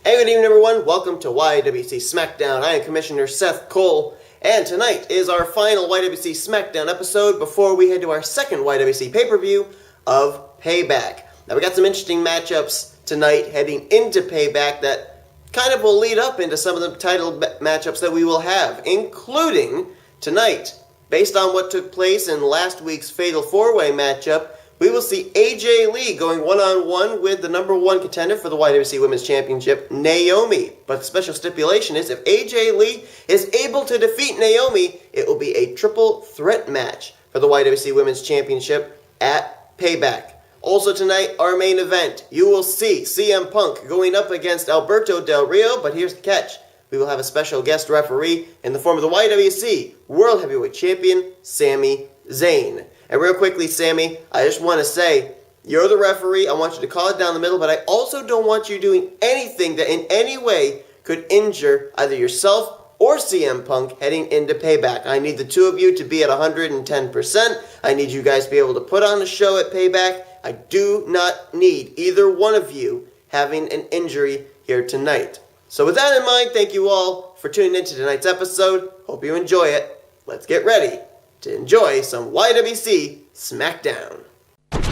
Hey, good evening everyone, welcome to y.W.c Smackdown. I am Commissioner Seth Cole, and tonight is our final y.W.c Smackdown episode before we head to our second y.W.c pay-per-view of Payback. Now we got some interesting matchups tonight heading into Payback that kind of will lead up into some of the title matchups that we will have, including tonight. Based on what took place in last week's Fatal 4-Way matchup, we will see AJ Lee going one-on-one with the number one contender for the y.W.c Women's Championship, Naomi. But the special stipulation is if AJ Lee is able to defeat Naomi, it will be a triple threat match for the y.W.c Women's Championship at Payback. Also tonight, our main event, you will see CM Punk going up against Alberto Del Rio, but here's the catch. We will have a special guest referee in the form of the y.W.c World Heavyweight Champion, Sami Zayn. And real quickly, Sammy, I just want to say, you're the referee. I want you to call it down the middle, but I also don't want you doing anything that in any way could injure either yourself or CM Punk heading into Payback. I need the two of you to be at 110%. I need you guys to be able to put on a show at Payback. I do not need either one of you having an injury here tonight. So with that in mind, thank you all for tuning in to tonight's episode. Hope you enjoy it. Let's get ready to enjoy some y.W.c Smackdown. Black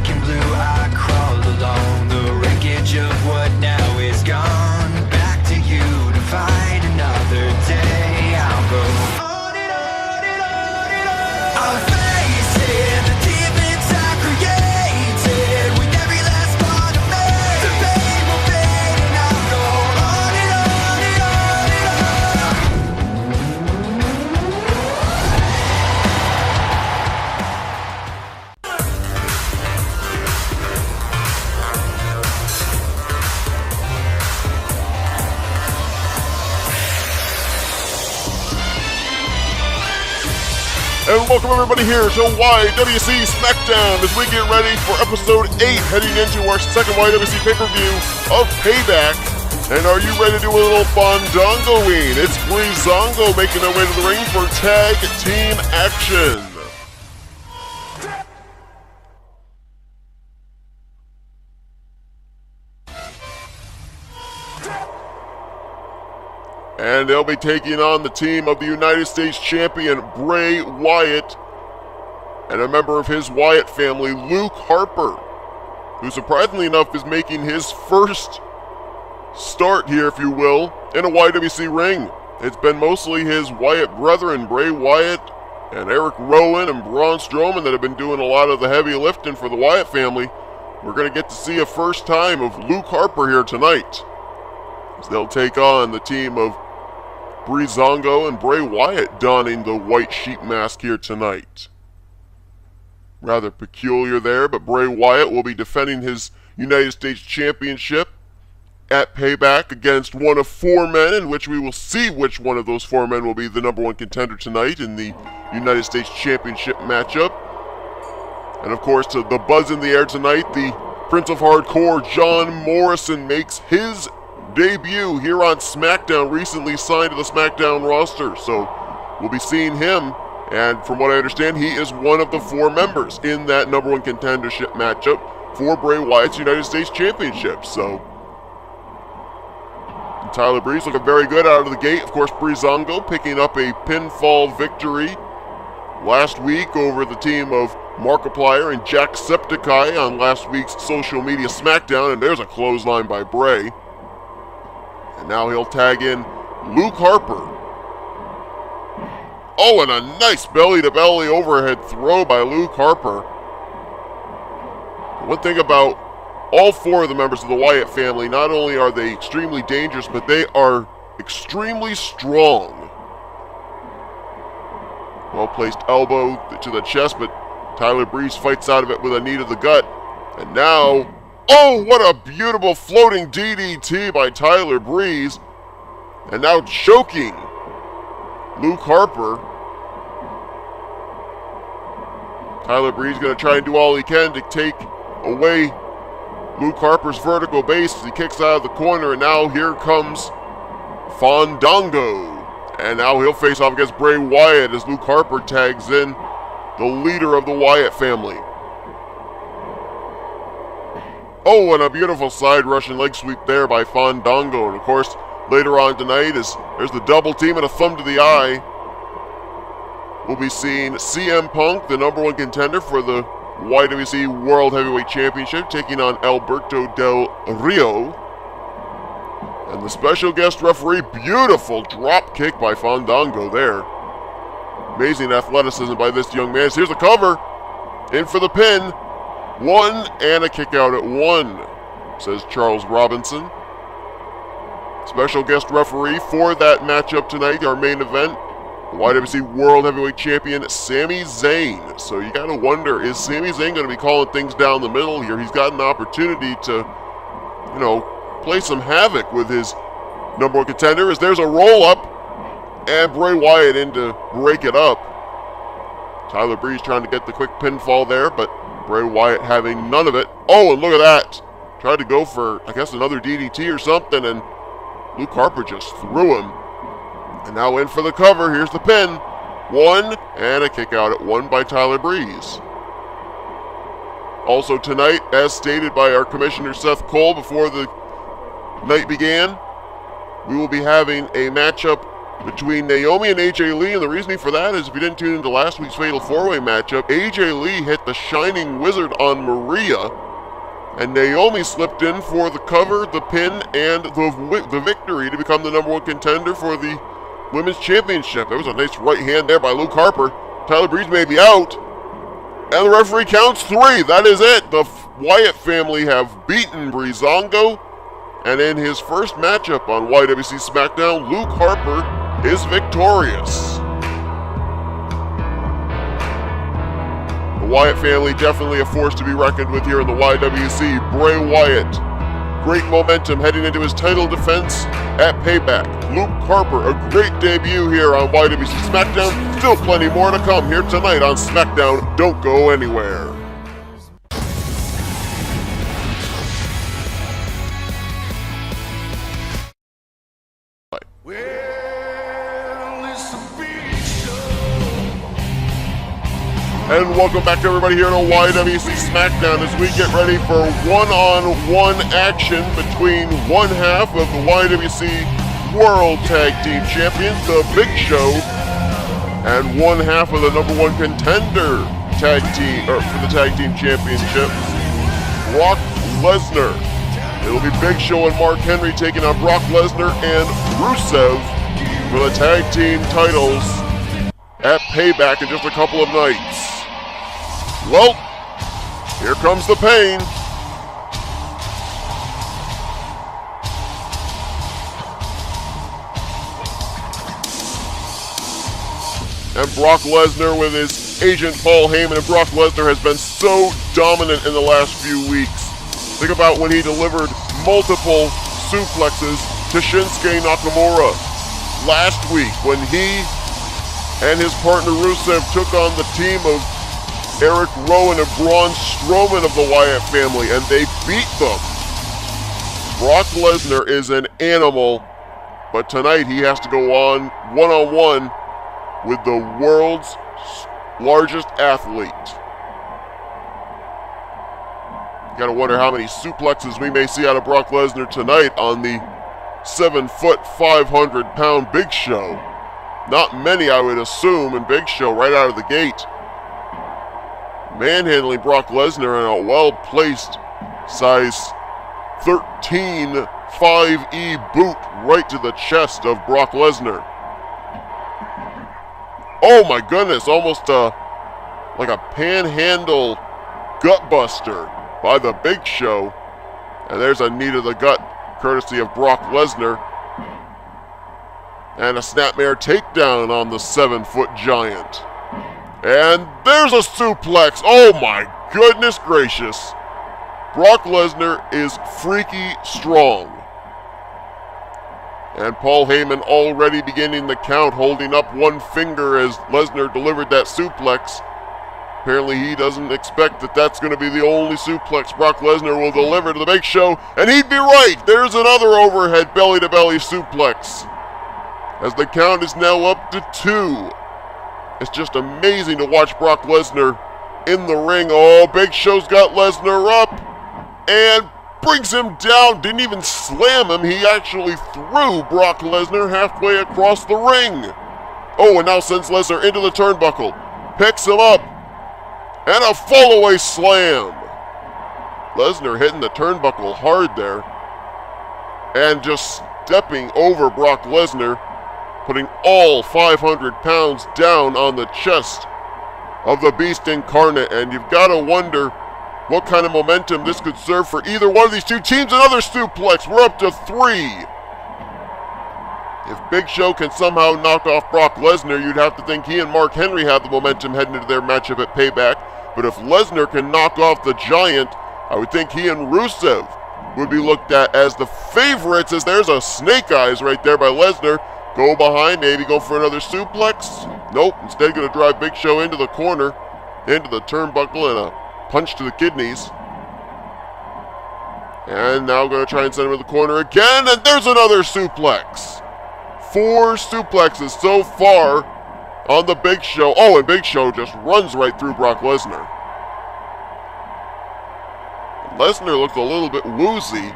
and blue, I crawled along the wreckage of what now is gone. Back to you to fight another day. I'll go on and on and on and on. I'll face it, the demons I created with every last part of me. The pain will fade and I'll go on and on and on and on. And welcome everybody here to y.W.c Smackdown as we get ready for episode 8 heading into our second y.W.c pay-per-view of Payback. And are you ready to do a little fondongoing? It's Breezango making their way to the ring for tag team action. And they'll be taking on the team of the United States Champion, Bray Wyatt, and a member of his Wyatt family, Luke Harper, who surprisingly enough is making his first start here, if you will, in a y.W.c ring. It's been mostly his Wyatt brethren, Bray Wyatt and Eric Rowan and Braun Strowman, that have been doing a lot of the heavy lifting for the Wyatt family. We're going to get to see a first time of Luke Harper here tonight, as they'll take on the team of Breezango and Bray Wyatt donning the white sheep mask here tonight. Rather peculiar there, but Bray Wyatt will be defending his United States Championship at Payback against one of four men, in which we will see which one of those four men will be the number one contender tonight in the United States Championship matchup. And of course, to the buzz in the air tonight, the Prince of Hardcore, John Morrison, makes his debut here on Smackdown, recently signed to the Smackdown roster. So we'll be seeing him, and from what I understand, he is one of the four members in that number one contendership matchup for Bray Wyatt's United States Championship. So Tyler Breeze looking very good out of the gate. Of course, Breezango picking up a pinfall victory last week over the team of Markiplier and Jacksepticeye on last week's social media Smackdown, and there's a clothesline by Bray. And now he'll tag in Luke Harper. Oh, and a nice belly-to-belly overhead throw by Luke Harper. One thing about all four of the members of the Wyatt family, not only are they extremely dangerous, but they are extremely strong. Well-placed elbow to the chest, but Tyler Breeze fights out of it with a knee to the gut. And now, oh, what a beautiful floating DDT by Tyler Breeze. And now choking Luke Harper. Tyler Breeze going to try and do all he can to take away Luke Harper's vertical base as he kicks out of the corner. And now here comes Fandango. And now he'll face off against Bray Wyatt as Luke Harper tags in the leader of the Wyatt family. Oh, and a beautiful side Russian leg sweep there by Fandango. And of course, later on tonight, there's the double team and a thumb to the eye. We'll be seeing CM Punk, the #1 contender for the y.W.c World Heavyweight Championship, taking on Alberto Del Rio. And the special guest referee, beautiful drop kick by Fandango there. Amazing athleticism by this young man. So here's the cover. In for the pin. 1 and a kick out at 1, says Charles Robinson. Special guest referee for that matchup tonight, our main event, y.W.c World Heavyweight Champion Sami Zayn. So you gotta wonder, is Sami Zayn gonna be calling things down the middle here? He's got an opportunity to, play some havoc with his #1 contender, as there's a roll-up, and Bray Wyatt in to break it up. Tyler Breeze trying to get the quick pinfall there, but Bray Wyatt having none of it. Oh, and look at that. Tried to go for, I guess, another DDT or something, and Luke Harper just threw him. And now in for the cover. Here's the pin. 1 and a kick out at 1 by Tyler Breeze. Also tonight, as stated by our commissioner Seth Cole before the night began, we will be having a matchup between Naomi and AJ Lee, and the reasoning for that is if you didn't tune into last week's Fatal 4-Way matchup, AJ Lee hit the Shining Wizard on Maria, and Naomi slipped in for the cover, the pin, and the victory to become the #1 contender for the Women's Championship. There was a nice right hand there by Luke Harper. Tyler Breeze may be out, and the referee counts 3. That is it. The Wyatt family have beaten Breezango, and in his first matchup on y.W.c Smackdown, Luke Harper is victorious. The Wyatt family definitely a force to be reckoned with here in the y.W.c. Bray Wyatt, great momentum heading into his title defense at Payback. Luke Harper, a great debut here on y.W.c Smackdown. Still plenty more to come here tonight on Smackdown. Don't go anywhere. And welcome back to everybody here on y.W.c Smackdown as we get ready for one-on-one action between one half of the y.W.c World Tag Team Champions, The Big Show, and one half of the #1 contender tag team, for the Tag Team Championship, Brock Lesnar. It'll be Big Show and Mark Henry taking on Brock Lesnar and Rusev for the tag team titles at Payback in just a couple of nights. Well, here comes the pain. And Brock Lesnar with his agent Paul Heyman, and Brock Lesnar has been so dominant in the last few weeks. Think about when he delivered multiple suplexes to Shinsuke Nakamura last week, when he and his partner Rusev took on the team of Eric Rowan and Braun Strowman of the Wyatt family, and they beat them. Brock Lesnar is an animal, but tonight he has to go on one-on-one with the world's largest athlete. You gotta wonder how many suplexes we may see out of Brock Lesnar tonight on the 7-foot, 500-pound Big Show. Not many, I would assume, in Big Show right out of the gate. Manhandling Brock Lesnar in a well-placed size 13 5E boot right to the chest of Brock Lesnar. Oh my goodness, almost like a panhandle gutbuster by the Big Show. And there's a knee to the gut courtesy of Brock Lesnar. And a snapmare takedown on the 7-foot giant. And there's a suplex. Oh my goodness gracious. Brock Lesnar is freaky strong. And Paul Heyman already beginning the count, holding up one finger as Lesnar delivered that suplex. Apparently he doesn't expect that that's going to be the only suplex Brock Lesnar will deliver to the Big Show. And he'd be right. There's another overhead belly-to-belly suplex, as the count is now up to 2. It's just amazing to watch Brock Lesnar in the ring. Oh, Big Show's got Lesnar up. And brings him down. Didn't even slam him. He actually threw Brock Lesnar halfway across the ring. Oh, and now sends Lesnar into the turnbuckle. Picks him up. And a fall-away slam. Lesnar hitting the turnbuckle hard there. And just stepping over Brock Lesnar, putting all 500 pounds down on the chest of the Beast Incarnate. And you've got to wonder what kind of momentum this could serve for either one of these two teams. Another suplex. We're up to 3. If Big Show can somehow knock off Brock Lesnar, you'd have to think he and Mark Henry have the momentum heading into their matchup at Payback. But if Lesnar can knock off the Giant, I would think he and Rusev would be looked at as the favorites, as there's a snake eyes right there by Lesnar. Go behind, maybe go for another suplex. Nope, instead going to drive Big Show into the corner, into the turnbuckle, and a punch to the kidneys. And now going to try and send him in the corner again, and there's another suplex. 4 suplexes so far on the Big Show. Oh, and Big Show just runs right through Brock Lesnar. Lesnar looked a little bit woozy.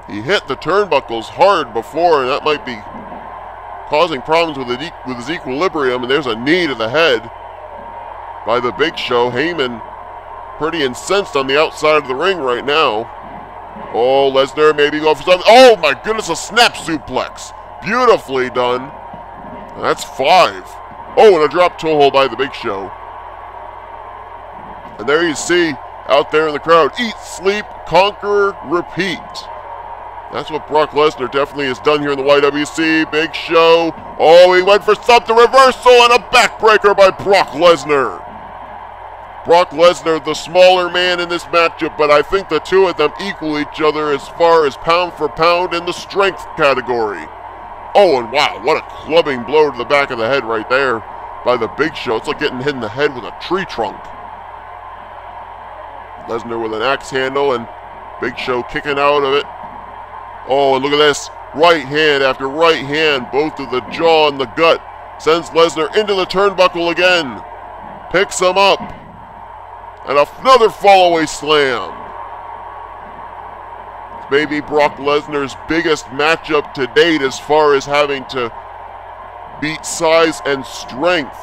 He hit the turnbuckles hard before, and that might be causing problems with his equilibrium. And there's a knee to the head by the Big Show. Heyman pretty incensed on the outside of the ring right now. Oh, Lesnar maybe go for something. Oh my goodness, a snap suplex. Beautifully done. And that's 5. Oh, and a drop toe hold by the Big Show. And there you see, out there in the crowd, eat, sleep, conquer, repeat. That's what Brock Lesnar definitely has done here in the y.W.c. Big Show. Oh, he went for something, reversal, and a backbreaker by Brock Lesnar. Brock Lesnar, the smaller man in this matchup, but I think the two of them equal each other as far as pound for pound in the strength category. Oh, and wow, what a clubbing blow to the back of the head right there by the Big Show. It's like getting hit in the head with a tree trunk. Lesnar with an axe handle and Big Show kicking out of it. Oh, and look at this. Right hand after right hand, both to the jaw and the gut. Sends Lesnar into the turnbuckle again. Picks him up. And another fall-away slam. Maybe Brock Lesnar's biggest matchup to date as far as having to beat size and strength.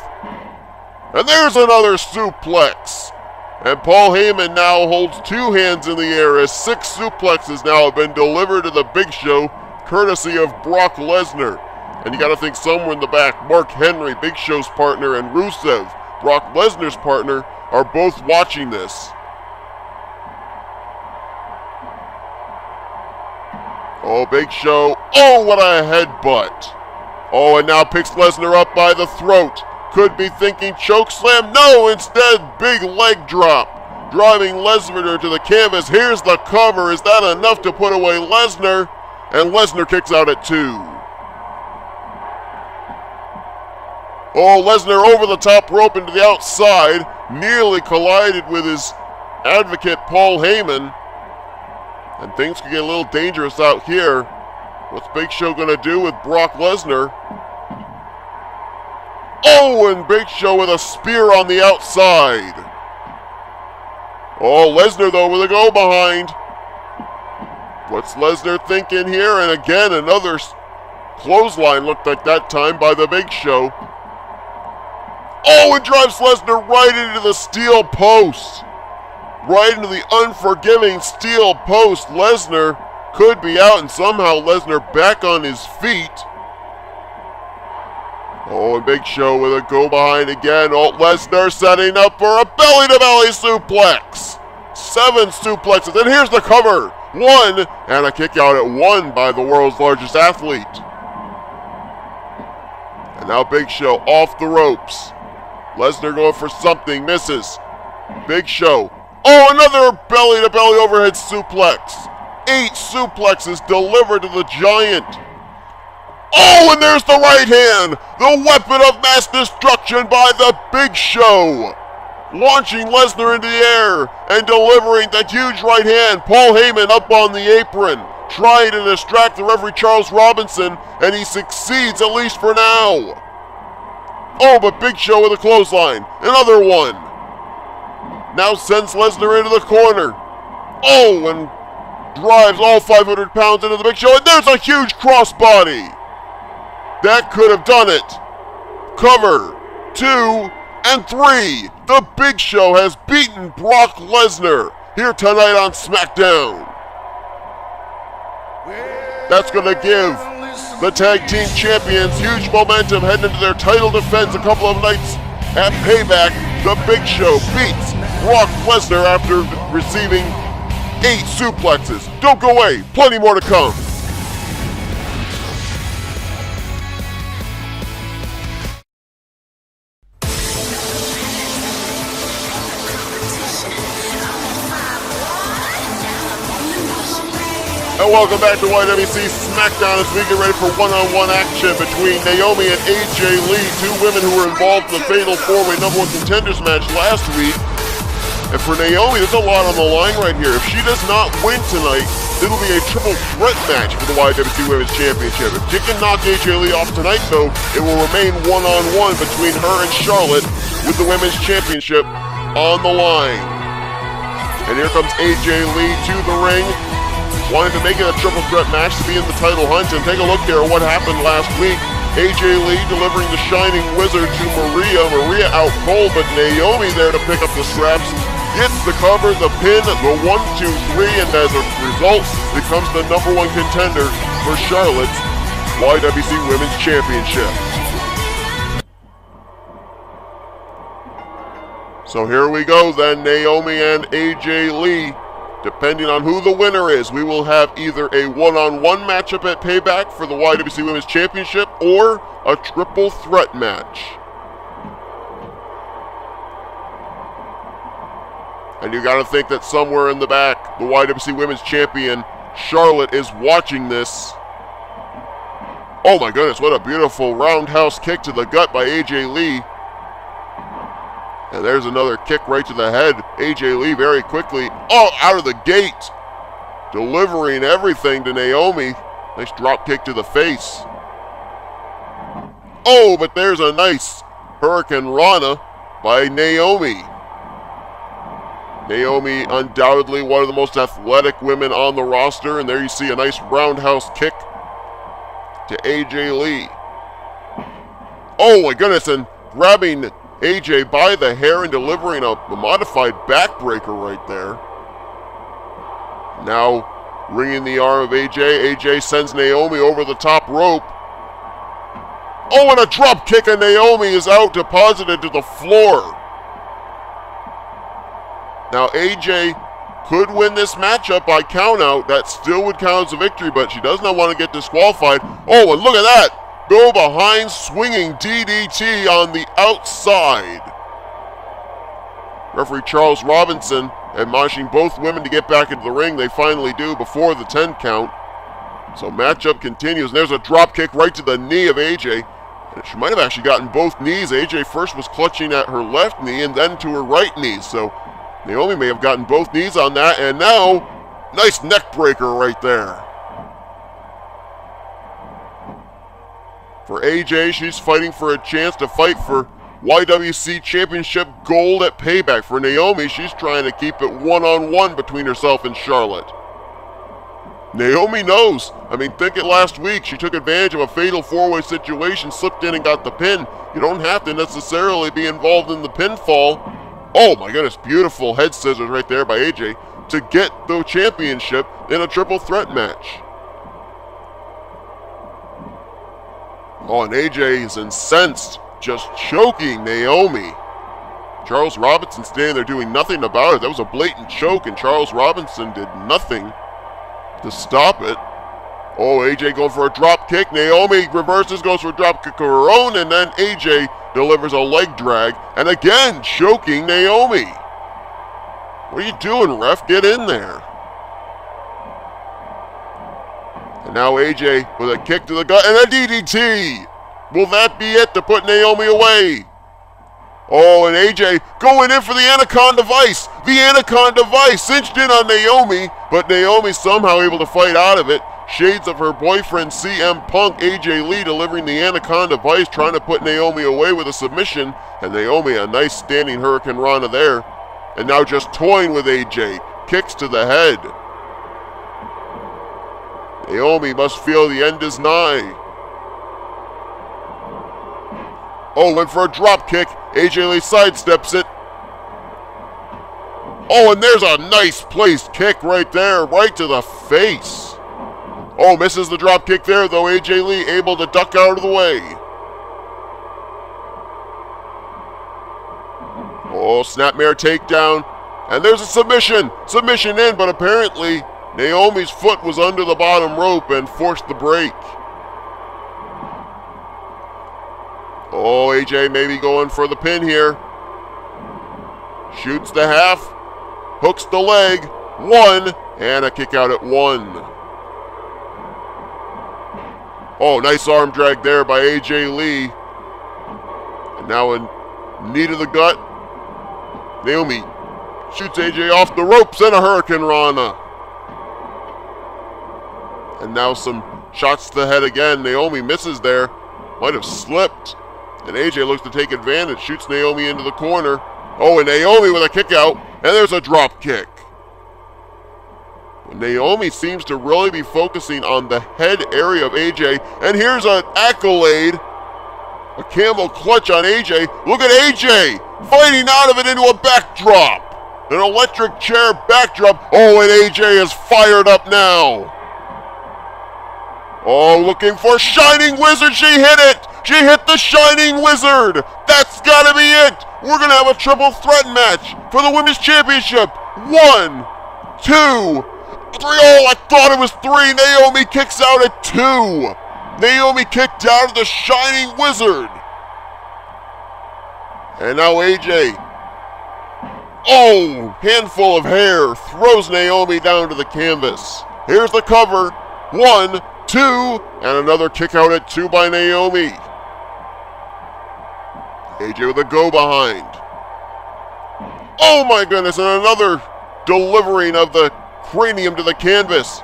And there's another suplex. And Paul Heyman now holds 2 hands in the air as 6 suplexes now have been delivered to the Big Show, courtesy of Brock Lesnar. And you got to think somewhere in the back, Mark Henry, Big Show's partner, and Rusev, Brock Lesnar's partner, are both watching this. Oh, Big Show. Oh, what a headbutt. Oh, and now picks Lesnar up by the throat. Could be thinking choke slam. No, instead, big leg drop. Driving Lesnar to the canvas. Here's the cover. Is that enough to put away Lesnar? And Lesnar kicks out at 2. Oh, Lesnar over the top rope into the outside. Nearly collided with his advocate, Paul Heyman. And things could get a little dangerous out here. What's Big Show going to do with Brock Lesnar? Oh, and Big Show with a spear on the outside. Oh, Lesnar, though, with a go behind. What's Lesnar thinking here? And again, another clothesline looked like that time by the Big Show. Oh, and drives Lesnar right into the steel post. Right into the unforgiving steel post. Lesnar could be out, and somehow Lesnar back on his feet. Oh, and Big Show with a go behind again. Oh, Lesnar setting up for a belly-to-belly suplex. 7 suplexes, and here's the cover. 1, and a kick out at 1 by the world's largest athlete. And now Big Show off the ropes. Lesnar going for something, misses. Big Show. Oh, another belly-to-belly overhead suplex. 8 suplexes delivered to the Giant. Oh, and there's the right hand. The weapon of mass destruction by the Big Show. Launching Lesnar into the air and delivering that huge right hand. Paul Heyman up on the apron, trying to distract the referee Charles Robinson, and he succeeds, at least for now. Oh, but Big Show with a clothesline. Another one. Now sends Lesnar into the corner. Oh, and drives all 500 pounds into the Big Show, and there's a huge crossbody. That could have done it. Cover, 2, and 3. The Big Show has beaten Brock Lesnar here tonight on Smackdown. That's going to give the tag team champions huge momentum heading into their title defense a couple of nights at Payback. The Big Show beats Brock Lesnar after receiving 8 suplexes. Don't go away, plenty more to come. And welcome back to y.W.c Smackdown as we get ready for one-on-one action between Naomi and AJ Lee, 2 women who were involved in the fatal 4-way #1 contenders match last week. And for Naomi, there's a lot on the line right here. If she does not win tonight, it'll be a triple threat match for the y.W.c Women's Championship. If she can knock AJ Lee off tonight, though, it will remain one-on-one between her and Charlotte with the Women's Championship on the line. And here comes AJ Lee to the ring, wanting to make it a triple threat match to be in the title hunt. And take a look here at what happened last week. AJ Lee delivering the Shining Wizard to Maria. Maria out cold, but Naomi there to pick up the scraps. Gets the cover, the pin, the 1, 2, 3, and as a result, becomes the #1 contender for Charlotte's y.W.c Women's Championship. So here we go then, Naomi and AJ Lee. Depending on who the winner is, we will have either a one-on-one matchup at Payback for the y.W.c Women's Championship or a triple threat match. And you gotta think that somewhere in the back, the y.W.c Women's Champion, Charlotte, is watching this. Oh my goodness, what a beautiful roundhouse kick to the gut by AJ Lee. And there's another kick right to the head. AJ Lee very quickly, out of the gate, delivering everything to Naomi. Nice drop kick to the face. Oh, but there's a nice Hurricane Rana by Naomi. Naomi, undoubtedly one of the most athletic women on the roster, and there you see a nice roundhouse kick to AJ Lee. Oh my goodness, and grabbing AJ by the hair and delivering a modified backbreaker right there. Now, ringing the arm of AJ. AJ sends Naomi over the top rope. Oh, and a drop kick, and Naomi is out, deposited to the floor. Now, AJ could win this matchup by countout. That still would count as a victory, but she does not want to get disqualified. Oh, and look at that. Go behind, swinging DDT on the outside. Referee Charles Robinson admonishing both women to get back into the ring. They finally do before the 10 count. So matchup continues. And there's a drop kick right to the knee of AJ. And she might have actually gotten both knees. AJ first was clutching at her left knee and then to her right knee. So Naomi may have gotten both knees on that. And now, nice neck breaker right there. For AJ, she's fighting for a chance to fight for y.W.c Championship gold at Payback. For Naomi, she's trying to keep it one-on-one between herself and Charlotte. Naomi knows. I mean, think it last week. She took advantage of a fatal 4-way situation, slipped in and got the pin. You don't have to necessarily be involved in the pinfall. Oh my goodness, beautiful head scissors right there by AJ to get the championship in a triple threat match. Oh, and AJ is incensed, just choking Naomi. Charles Robinson standing there doing nothing about it. That was a blatant choke, and Charles Robinson did nothing to stop it. Oh, AJ going for a drop kick. Naomi reverses, goes for a drop kick of her own, and then AJ delivers a leg drag, and again choking Naomi. What are you doing, ref? Get in there. And now AJ with a kick to the gut and a DDT. Will that be it to put Naomi away? Oh, and AJ going in for the Anaconda Vice. The Anaconda Vice cinched in on Naomi, but Naomi somehow able to fight out of it. Shades of her boyfriend CM Punk. AJ Lee delivering the Anaconda Vice, trying to put Naomi away with a submission. And Naomi a nice standing Hurricane Rana there. And now just toying with AJ. Kicks to the head. Naomi must feel the end is nigh. Oh, went for a drop kick. AJ Lee sidesteps it. Oh, and there's a nice placed kick right there, right to the face. Oh, misses the drop kick there, though. AJ Lee able to duck out of the way. Oh, snapmare takedown. And there's a submission. Submission in, but apparently Naomi's foot was under the bottom rope and forced the break. Oh, AJ maybe going for the pin here. Shoots the half. Hooks the leg. 1. And a kick out at 1. Oh, nice arm drag there by AJ Lee. And now in knee to the gut. Naomi shoots AJ off the ropes and a Hurricane Rana. And now some shots to the head again. Naomi misses there. Might have slipped. And AJ looks to take advantage. Shoots Naomi into the corner. Oh, and Naomi with a kick out. And there's a drop kick. Naomi seems to really be focusing on the head area of AJ. And here's an accolade. A camel clutch on AJ. Look at AJ fighting out of it into a backdrop. An electric chair backdrop. Oh, and AJ is fired up now. Oh, looking for Shining Wizard. She hit it. She hit the Shining Wizard. That's got to be it. We're going to have a triple threat match for the Women's Championship. 1, 2, 3. Oh, I thought it was 3. Naomi kicks out at 2. Naomi kicked out of the Shining Wizard. And now AJ. Oh, handful of hair. Throws Naomi down to the canvas. Here's the cover. 1, 2. And another kick out at 2 by Naomi. AJ with a go behind. Oh my goodness, and another delivering of the cranium to the canvas.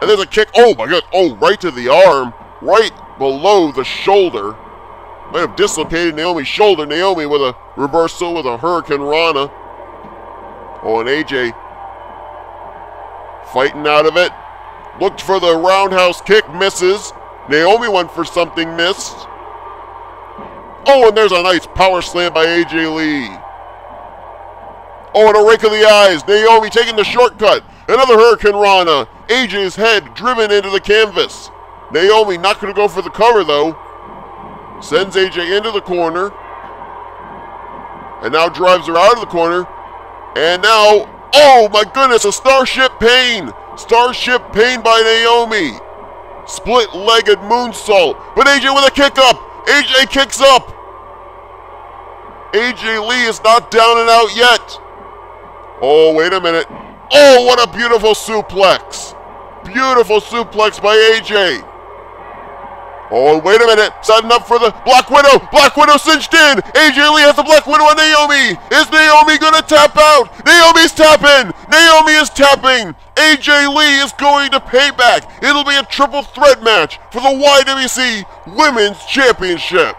And there's a kick. Oh my god. Oh, right to the arm. Right below the shoulder. Might have dislocated Naomi's shoulder. Naomi with a reversal with a Hurricane Rana. Oh, and AJ fighting out of it. Looked for the roundhouse kick. Misses. Naomi went for something. Missed. Oh, and there's a nice power slam by AJ Lee. Oh, and a rake of the eyes. Naomi taking the shortcut. Another Hurricane Rana. AJ's head driven into the canvas. Naomi not going to go for the cover, though. Sends AJ into the corner. And now drives her out of the corner. And now, oh my goodness, a Starship Pain. Starship Pain by Naomi. Split-legged moonsault. But AJ with a kick up. AJ kicks up. AJ Lee is not down and out yet. Oh, wait a minute. Oh, what a beautiful suplex. Beautiful suplex by AJ. Oh, wait a minute. Setting up for the Black Widow. Black Widow cinched in. AJ Lee has the Black Widow on Naomi. Is Naomi going to tap out? Naomi's tapping. Naomi is tapping. AJ Lee is going to Payback. It'll be a triple threat match for the y.W.c Women's Championship.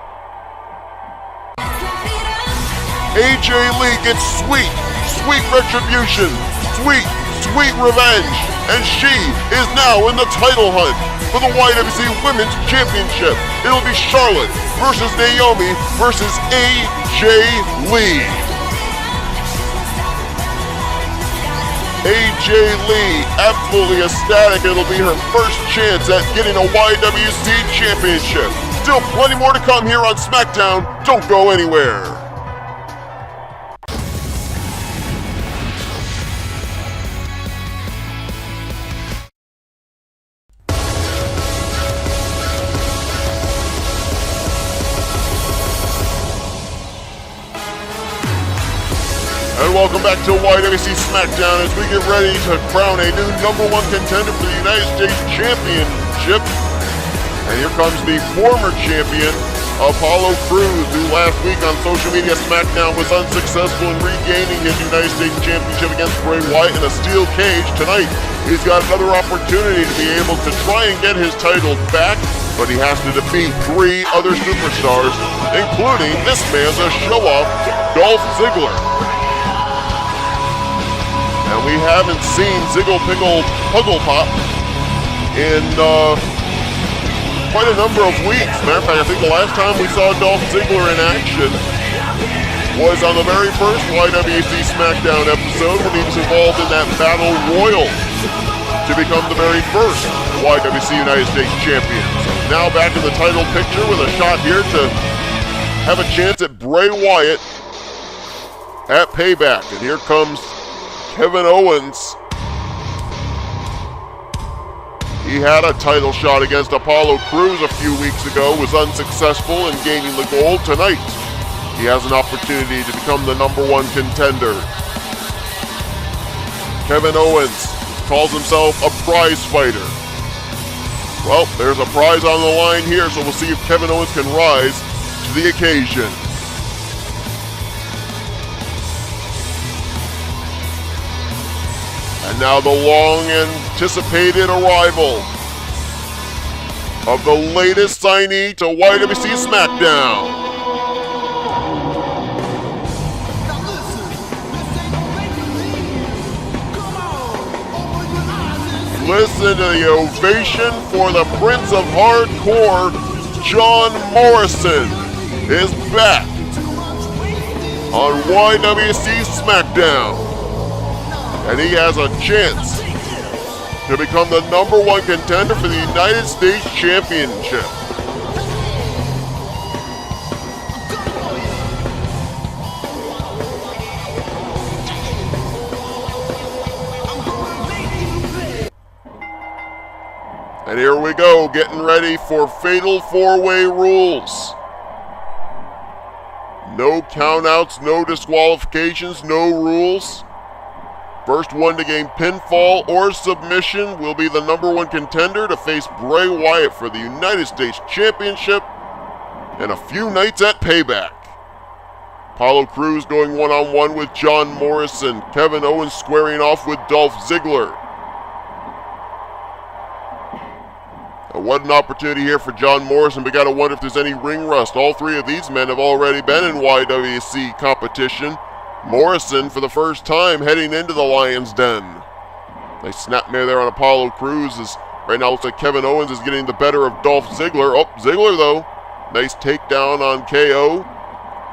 AJ Lee gets sweet retribution, sweet revenge, and she is now in the title hunt for the y.W.c Women's Championship. It'll be Charlotte versus Naomi versus AJ Lee. AJ Lee, absolutely ecstatic. It'll be her first chance at getting a y.W.c championship. Still plenty more to come here on Smackdown. Don't go anywhere. And welcome back to y.W.c Smackdown as we get ready to crown a new #1 contender for the United States Championship. And here comes the former champion, Apollo Crews, who last week on social media Smackdown was unsuccessful in regaining his United States Championship against Bray Wyatt in a steel cage. Tonight, he's got another opportunity to be able to try and get his title back, but he has to defeat 3 other superstars, including this man, the show-off, Dolph Ziggler. And we haven't seen Ziggle Piggle Puggle Pop in quite a number of weeks. Matter of fact, I think the last time we saw Dolph Ziggler in action was on the very first y.W.c Smackdown episode when he was involved in that Battle Royal to become the very first y.W.c United States Champion. So now back in the title picture with a shot here to have a chance at Bray Wyatt at Payback. And here comes Kevin Owens. He had a title shot against Apollo Crews a few weeks ago, was unsuccessful in gaining the gold. Tonight, he has an opportunity to become the #1 contender. Kevin Owens calls himself a prize fighter. Well, there's a prize on the line here, so we'll see if Kevin Owens can rise to the occasion. And now the long-anticipated arrival of the latest signee to y.W.c Smackdown. Listen to the ovation for the Prince of Hardcore, John Morrison, is back on y.W.c Smackdown. And he has a chance to become the #1 contender for the United States Championship. And here we go, getting ready for Fatal 4-Way rules. No countouts, no disqualifications, no rules. First one to gain pinfall or submission will be the #1 contender to face Bray Wyatt for the United States Championship in a few nights at Payback. Apollo Crews going one-on-one with John Morrison. Kevin Owens squaring off with Dolph Ziggler. What an opportunity here for John Morrison. We got to wonder if there's any ring rust. All three of these men have already been in y.W.c competition. Morrison, for the first time, heading into the Lion's Den. Nice snapmare there on Apollo Crews. Right now looks like Kevin Owens is getting the better of Dolph Ziggler. Oh, Ziggler, though. Nice takedown on KO.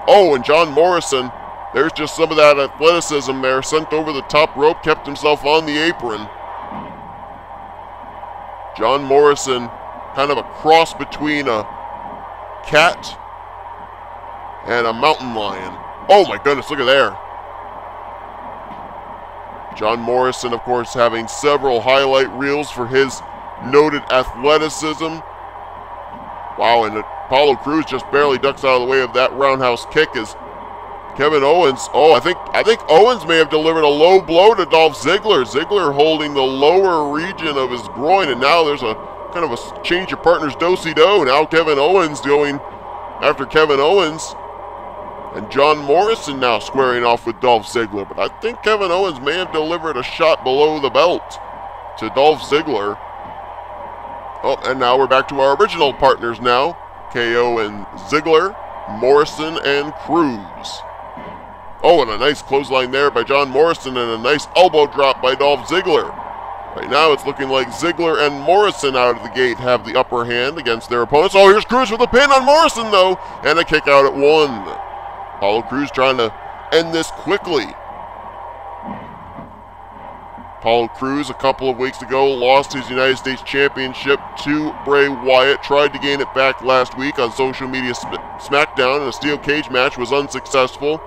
Oh, and John Morrison, there's just some of that athleticism there. Sent over the top rope, kept himself on the apron. John Morrison, kind of a cross between a cat and a mountain lion. Oh my goodness, look at there. John Morrison, of course, having several highlight reels for his noted athleticism. Wow, and Apollo Crews just barely ducks out of the way of that roundhouse kick as Kevin Owens, I think Owens may have delivered a low blow to Dolph Ziggler. Ziggler holding the lower region of his groin, and now there's a kind of a change of partners, do-si-do. Now Kevin Owens going after Kevin Owens. And John Morrison now squaring off with Dolph Ziggler. But I think Kevin Owens may have delivered a shot below the belt to Dolph Ziggler. Oh, and now we're back to our original partners now. KO and Ziggler, Morrison and Crews. Oh, and a nice clothesline there by John Morrison and a nice elbow drop by Dolph Ziggler. Right now it's looking like Ziggler and Morrison out of the gate have the upper hand against their opponents. Oh, here's Crews with a pin on Morrison, though, and a kick out at 1. Apollo Crews trying to end this quickly. Apollo Crews, a couple of weeks ago, lost his United States Championship to Bray Wyatt. Tried to gain it back last week on social media Smackdown in a steel cage match, was unsuccessful.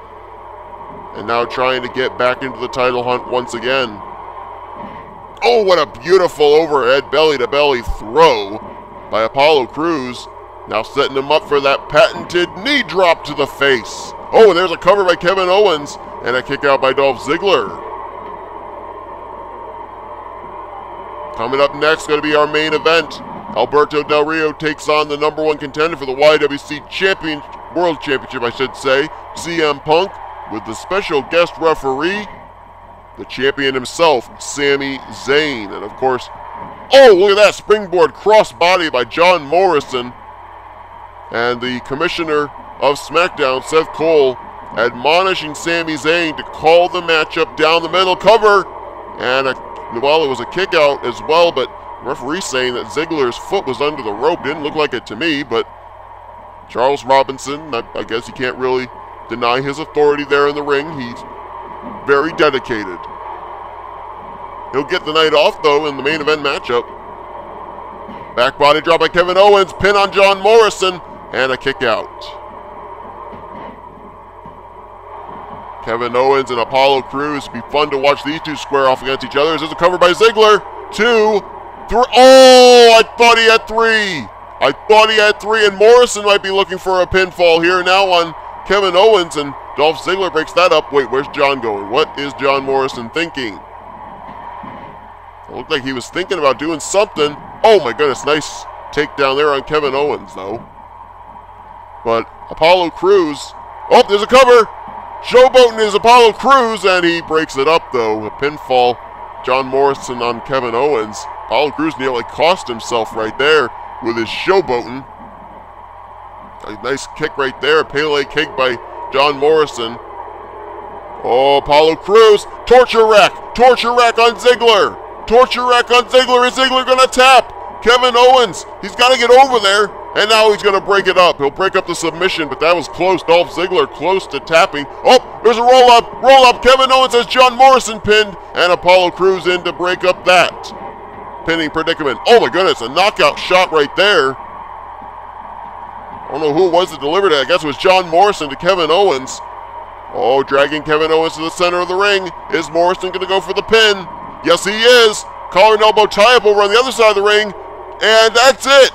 And now trying to get back into the title hunt once again. Oh, what a beautiful overhead belly-to-belly throw by Apollo Crews. Now setting him up for that patented knee drop to the face. Oh, and there's a cover by Kevin Owens and a kick out by Dolph Ziggler. Coming up next, going to be our main event. Alberto Del Rio takes on the #1 contender for the y.W.c World Championship, CM Punk, with the special guest referee, the champion himself, Sami Zayn. And of course, oh, look at that springboard crossbody by John Morrison. And the commissioner of SmackDown, Seth Cole, admonishing Sami Zayn to call the matchup down the middle. Cover, and it was a kick out as well, but Referee saying that Ziggler's foot was under the rope. Didn't look like it to me, but Charles Robinson, I guess you can't really deny his authority there in the ring. He's very dedicated. He'll get the night off, though, in the main event matchup. Back body drop by Kevin Owens, pin on John Morrison, and a kick out. Kevin Owens and Apollo Crews. It'd be fun to watch these two square off against each other. This is a cover by Ziggler. 2, 3. Oh, I thought he had 3. I thought he had 3, and Morrison might be looking for a pinfall here now on Kevin Owens, and Dolph Ziggler breaks that up. Wait, where's John going? What is John Morrison thinking? It looked like he was thinking about doing something. Oh my goodness, nice takedown there on Kevin Owens, though. But Apollo Crews, oh, there's a cover. Showboating is Apollo Crews, and he breaks it up, though. A pinfall, John Morrison on Kevin Owens. Apollo Crews nearly cost himself right there with his showboating. A nice kick right there, a Pele kick by John Morrison. Oh, Apollo Crews, torture rack on Ziggler. Torture rack on Ziggler. Is Ziggler gonna tap? Kevin Owens, he's gotta get over there, and now he's gonna break it up. He'll break up the submission, but that was close. Dolph Ziggler close to tapping. Oh, there's a roll up. Kevin Owens has John Morrison pinned, and Apollo Crews in to break up that pinning predicament. Oh my goodness, a knockout shot right there. I don't know who it was that delivered it. I guess it was John Morrison to Kevin Owens. Oh, dragging Kevin Owens to the center of the ring. Is Morrison going to go for the pin? Yes, he is. Collar and elbow tie-up over on the other side of the ring. And that's it.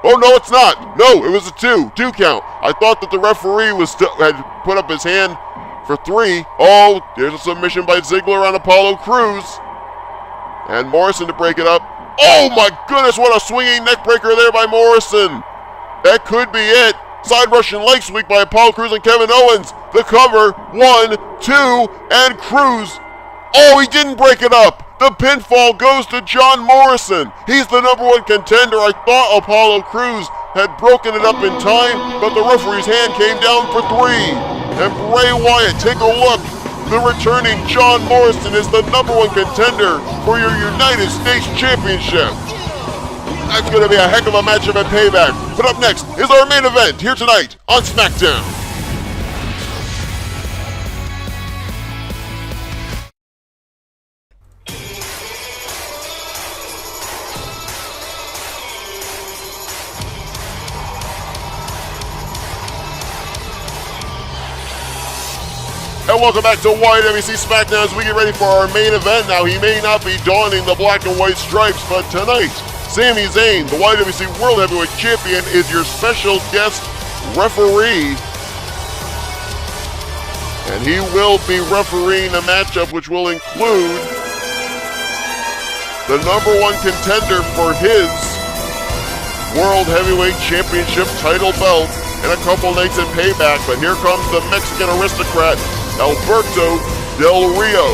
Oh, no, it's not. No, it was a 2 count. I thought that the referee had put up his hand for 3. Oh, there's a submission by Ziggler on Apollo Crews. And Morrison to break it up. Oh, my goodness, what a swinging neck breaker there by Morrison. That could be it. Side Russian leg sweep by Apollo Crews and Kevin Owens. The cover, 1, 2, and Crews. Oh, he didn't break it up. The pinfall goes to John Morrison. He's the #1 contender. I thought Apollo Crews had broken it up in time, but the referee's hand came down for 3. And Bray Wyatt, take a look. The returning John Morrison is the #1 contender for your United States Championship. That's going to be a heck of a matchup at Payback. But up next is our main event here tonight on Smackdown. And welcome back to y.W.c Smackdown as we get ready for our main event. Now, he may not be donning the black and white stripes, but tonight, Sami Zayn, the y.W.c World Heavyweight Champion, is your special guest referee. And he will be refereeing a matchup which will include the #1 contender for his World Heavyweight Championship title belt in a couple nights at Payback. But here comes the Mexican aristocrat, Alberto Del Rio.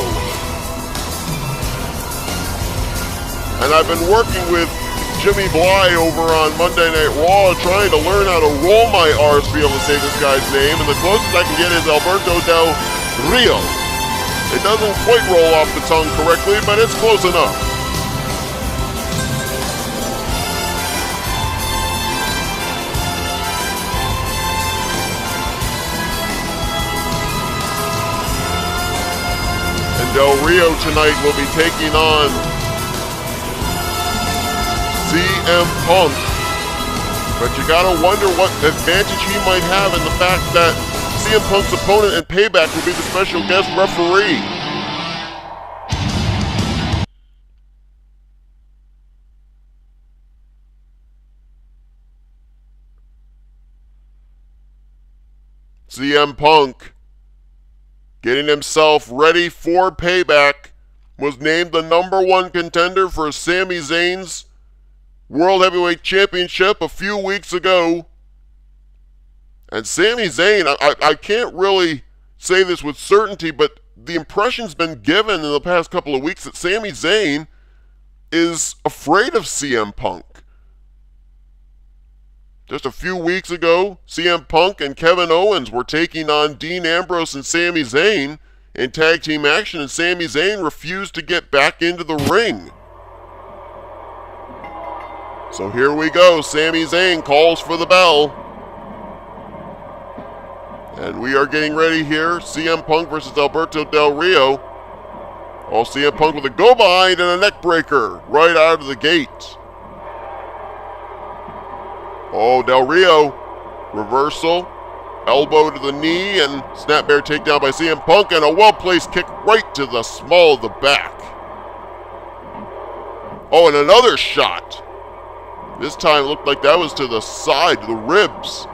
And I've been working with Jimmy Bly over on Monday Night Raw trying to learn how to roll my R's to be able to say this guy's name, and the closest I can get is Alberto Del Rio. It doesn't quite roll off the tongue correctly, but it's close enough. And Del Rio tonight will be taking on CM Punk, but you gotta wonder what advantage he might have in the fact that CM Punk's opponent in Payback will be the special guest referee. CM Punk, getting himself ready for Payback, was named the #1 contender for Sami Zayn's World Heavyweight Championship a few weeks ago. And Sami Zayn, I can't really say this with certainty, but the impression's been given in the past couple of weeks that Sami Zayn is afraid of CM Punk. Just a few weeks ago, CM Punk and Kevin Owens were taking on Dean Ambrose and Sami Zayn in tag team action, and Sami Zayn refused to get back into the ring. So here we go. Sami Zayn calls for the bell. And we are getting ready here. CM Punk versus Alberto Del Rio. Oh, CM Punk with a go behind and a neck breaker right out of the gate. Oh, Del Rio. Reversal. Elbow to the knee and snap bear takedown by CM Punk and a well-placed kick right to the small of the back. Oh, and another shot. This time it looked like that was to the side, to the ribs.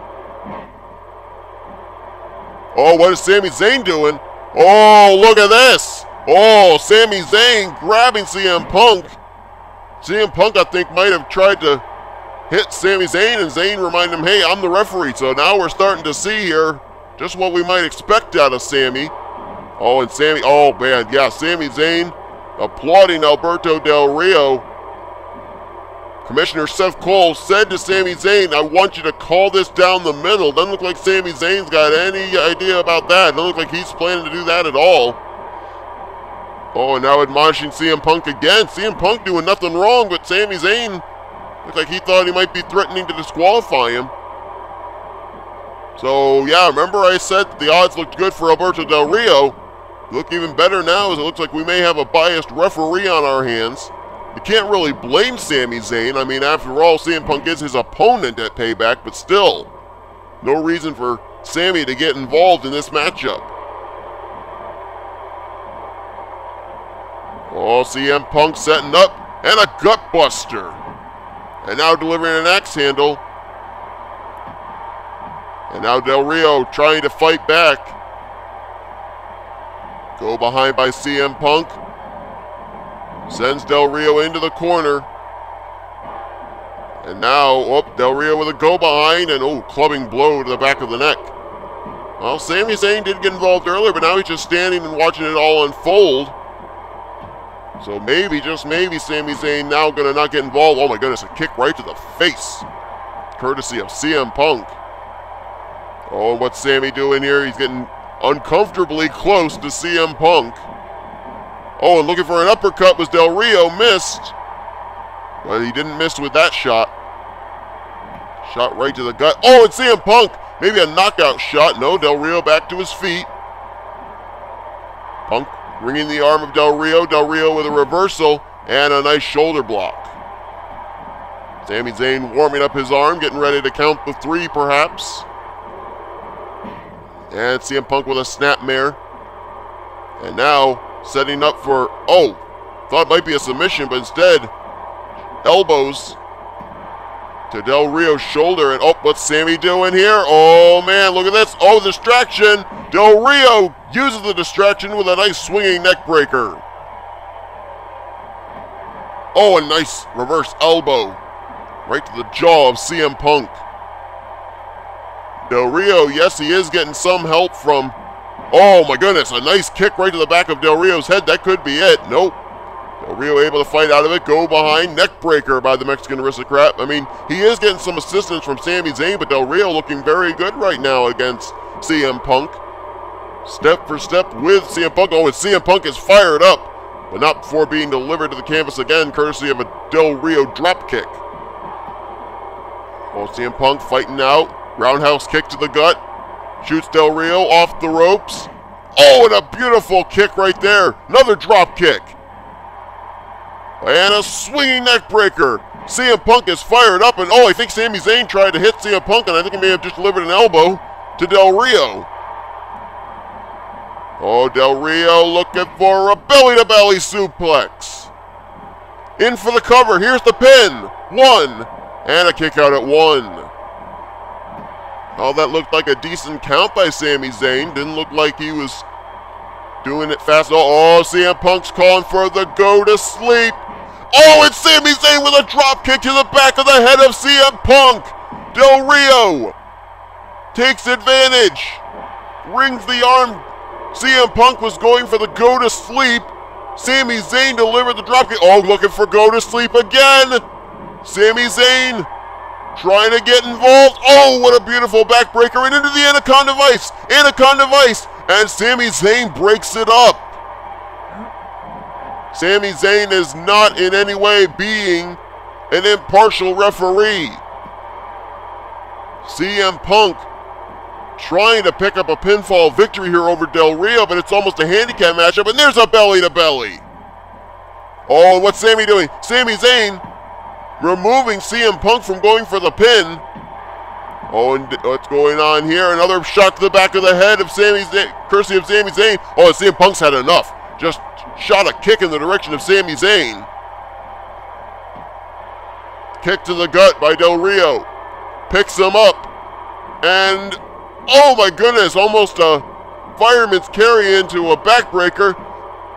Oh, what is Sami Zayn doing? Oh, look at this. Oh, Sami Zayn grabbing CM Punk. CM Punk, I think, might have tried to hit Sami Zayn, and Zayn reminded him, hey, I'm the referee. So now we're starting to see here just what we might expect out of Sami. Oh, and Sami, oh, man, yeah, Sami Zayn applauding Alberto Del Rio. Commissioner Seth Cole said to Sami Zayn, I want you to call this down the middle. Doesn't look like Sami Zayn's got any idea about that. Doesn't look like he's planning to do that at all. Oh, and now admonishing CM Punk again. CM Punk doing nothing wrong, but Sami Zayn looked like he thought he might be threatening to disqualify him. So, yeah, remember I said the odds looked good for Alberto Del Rio. Look even better now as it looks like we may have a biased referee on our hands. You can't really blame Sami Zayn. I mean, after all, CM Punk is his opponent at Payback, but still, no reason for Sami to get involved in this matchup. Oh, CM Punk setting up, and a gut buster. And now delivering an axe handle. And now Del Rio trying to fight back. Go behind by CM Punk. Sends Del Rio into the corner. And now, oh, Del Rio with a go behind and, oh, clubbing blow to the back of the neck. Well, Sami Zayn did get involved earlier, but now he's just standing and watching it all unfold. So maybe, just maybe, Sami Zayn now going to not get involved. Oh my goodness, a kick right to the face. Courtesy of CM Punk. Oh, and what's Sami doing here? He's getting uncomfortably close to CM Punk. Oh, and looking for an uppercut was Del Rio, missed. But he didn't miss with that shot. Shot right to the gut. Oh, and CM Punk, maybe a knockout shot. No, Del Rio back to his feet. Punk ringing the arm of Del Rio with a reversal and a nice shoulder block. Sami Zayn warming up his arm, getting ready to count the three perhaps. And CM Punk with a snapmare. And now setting up for, oh, thought it might be a submission, but instead, elbows to Del Rio's shoulder. And oh, what's Sami doing here? Oh man, look at this. Oh, distraction. Del Rio uses the distraction with a nice swinging neck breaker. Oh, a nice reverse elbow right to the jaw of CM Punk. Del Rio, yes, he is getting some help from, oh my goodness, a nice kick right to the back of Del Rio's head. That could be it. Nope. Del Rio able to fight out of it. Go behind. Neck breaker by the Mexican aristocrat. I mean, he is getting some assistance from Sami Zayn, but Del Rio looking very good right now against CM Punk. Step for step with CM Punk. Oh, and CM Punk is fired up, but not before being delivered to the canvas again, courtesy of a Del Rio drop kick. Oh, CM Punk fighting out. Roundhouse kick to the gut. Shoots Del Rio off the ropes. Oh, and a beautiful kick right there. Another drop kick. And a swinging neck breaker. CM Punk is fired up, and oh, I think Sami Zayn tried to hit CM Punk, and I think he may have just delivered an elbow to Del Rio. Oh, Del Rio looking for a belly-to-belly suplex. In for the cover. Here's the pin. One. And a kick out at one. Oh, that looked like a decent count by Sami Zayn. Didn't look like he was doing it fast. Oh, CM Punk's calling for the go to sleep. Oh, it's Sami Zayn with a drop kick to the back of the head of CM Punk. Del Rio takes advantage. Rings the arm. CM Punk was going for the go to sleep. Sami Zayn delivered the drop kick. Oh, looking for go to sleep again. Sami Zayn trying to get involved. Oh, what a beautiful backbreaker. And into the Anaconda Vice. Anaconda Vice. And Sami Zayn breaks it up. Sami Zayn is not in any way being an impartial referee. CM Punk trying to pick up a pinfall victory here over Del Rio, but it's almost a handicap matchup, and there's a belly-to-belly. Oh, what's Sami doing? Sami Zayn removing CM Punk from going for the pin. Oh, and what's going on here? Another shot to the back of the head of Sami Zayn, courtesy of Sami Zayn. Oh, CM Punk's had enough. Just shot a kick in the direction of Sami Zayn. Kick to the gut by Del Rio. Picks him up. And, oh my goodness, almost a fireman's carry into a backbreaker.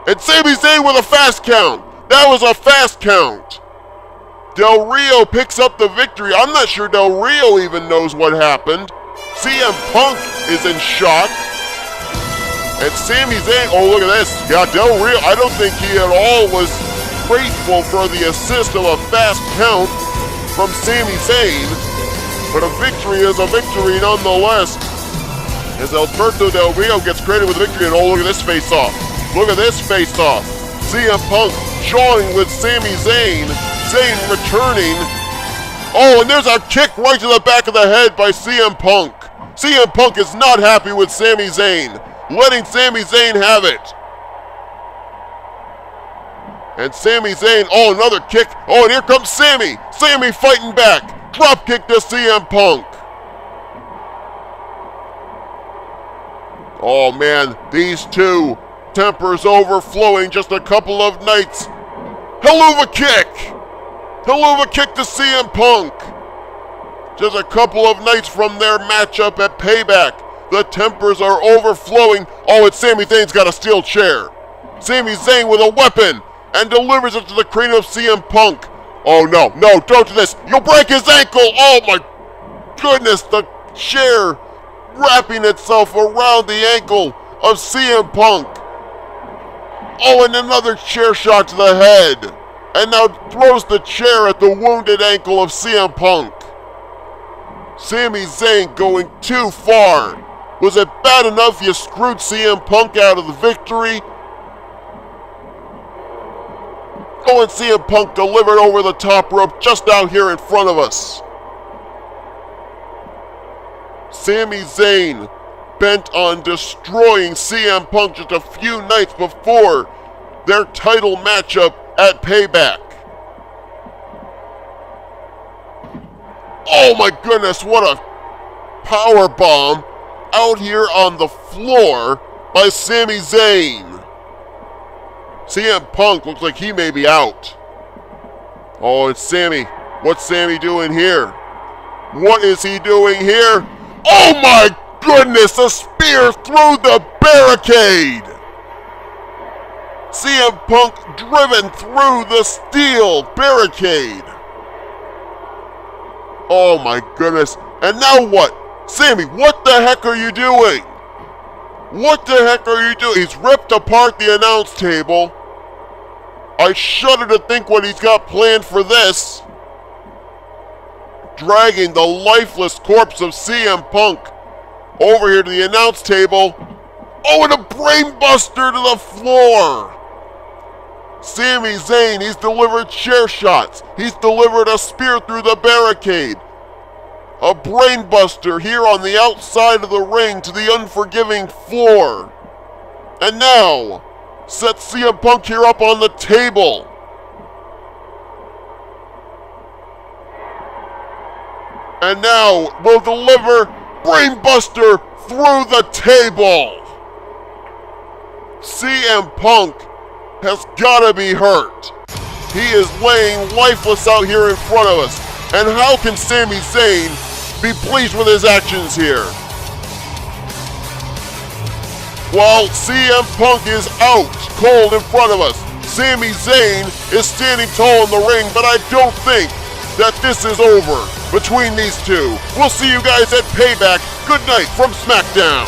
And Sami Zayn with a fast count. That was a fast count. Del Rio picks up the victory. I'm not sure Del Rio even knows what happened. CM Punk is in shock. And Sami Zayn, oh look at this. Yeah, Del Rio, I don't think he at all was grateful for the assist of a fast count from Sami Zayn. But a victory is a victory nonetheless. As Alberto Del Rio gets credited with the victory, and oh look at this face-off. Look at this face-off. CM Punk jawing with Sami Zayn. Zayn returning. Oh, and there's a kick right to the back of the head by CM Punk. CM Punk is not happy with Sami Zayn, letting Sami Zayn have it. And Sami Zayn, oh, another kick. Oh, and here comes Sami. Sami fighting back. Drop kick to CM Punk. Oh, man, these two. Tempers overflowing, just a couple of nights. Helluva kick! Helluva kick to CM Punk. Just a couple of nights from their matchup at Payback. The tempers are overflowing. Oh, and Sami Zayn's got a steel chair. Sami Zayn with a weapon and delivers it to the cranium of CM Punk. Oh no, don't do this. You'll break his ankle. Oh my goodness, the chair wrapping itself around the ankle of CM Punk. Oh, and another chair shot to the head. And now throws the chair at the wounded ankle of CM Punk. Sami Zayn going too far. Was it bad enough you screwed CM Punk out of the victory? Oh, and CM Punk delivered over the top rope just out here in front of us. Sami Zayn bent on destroying CM Punk just a few nights before their title matchup at Payback. Oh my goodness, what a power bomb out here on the floor by Sami Zayn. CM Punk looks like he may be out. Oh, and Sami, what's Sami doing here? What is he doing here? Oh my goodness, a spear through the barricade! CM Punk driven through the steel barricade. Oh my goodness. And now what? Sami, what the heck are you doing? What the heck are you doing? He's ripped apart the announce table. I shudder to think what he's got planned for this. Dragging the lifeless corpse of CM Punk over here to the announce table. Oh, and a brainbuster to the floor. Sami Zayn, he's delivered chair shots. He's delivered a spear through the barricade. A brainbuster here on the outside of the ring to the unforgiving floor. And now, sets CM Punk here up on the table. And now, will deliver brainbuster through the table. CM Punk has gotta be hurt. He is laying lifeless out here in front of us. And how can Sami Zayn be pleased with his actions here? While CM Punk is out cold in front of us, Sami Zayn is standing tall in the ring, but I don't think that this is over between these two. We'll see you guys at Payback. Good night from Smackdown.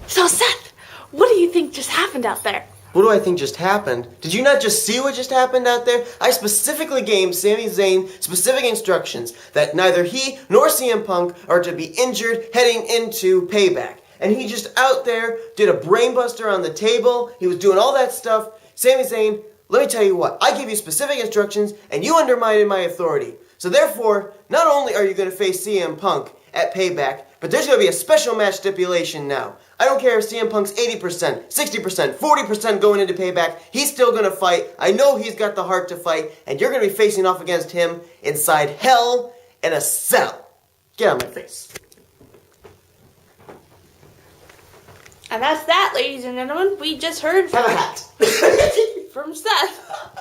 So Seth, what do you think just happened out there? What do I think just happened? Did you not just see what just happened out there? I specifically gave Sami Zayn specific instructions that neither he nor CM Punk are to be injured heading into Payback. And he just out there did a brainbuster on the table. He was doing all that stuff. Sami Zayn let me tell you what, I gave you specific instructions and you undermined my authority. So therefore, not only are you going to face CM Punk at Payback, but there's going to be a special match stipulation now. I don't care if CM Punk's 80%, 60%, 40% going into Payback, he's still going to fight. I know he's got the heart to fight, and you're going to be facing off against him inside Hell in a Cell. Get out of my face. And that's that, ladies and gentlemen. We just heard Have a hat. from Seth.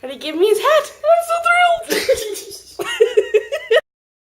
And he gave me his hat. I'm so thrilled.